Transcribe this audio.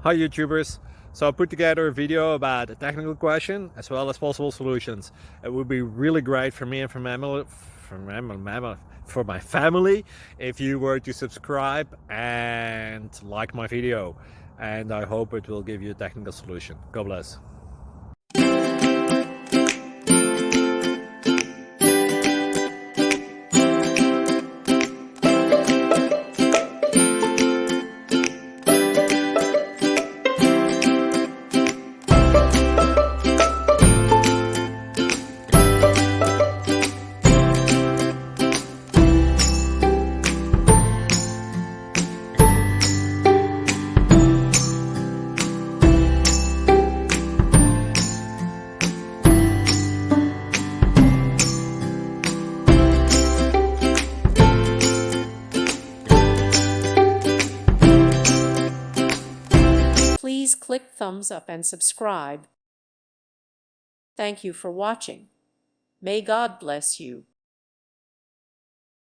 Hi YouTubers. So I put together a video about a technical question as well as possible solutions. It would be really great for me and for my family if you were to subscribe and like my video, and I hope it will give you a technical solution. God bless. Please click thumbs up and subscribe. Thank you for watching. May God bless you.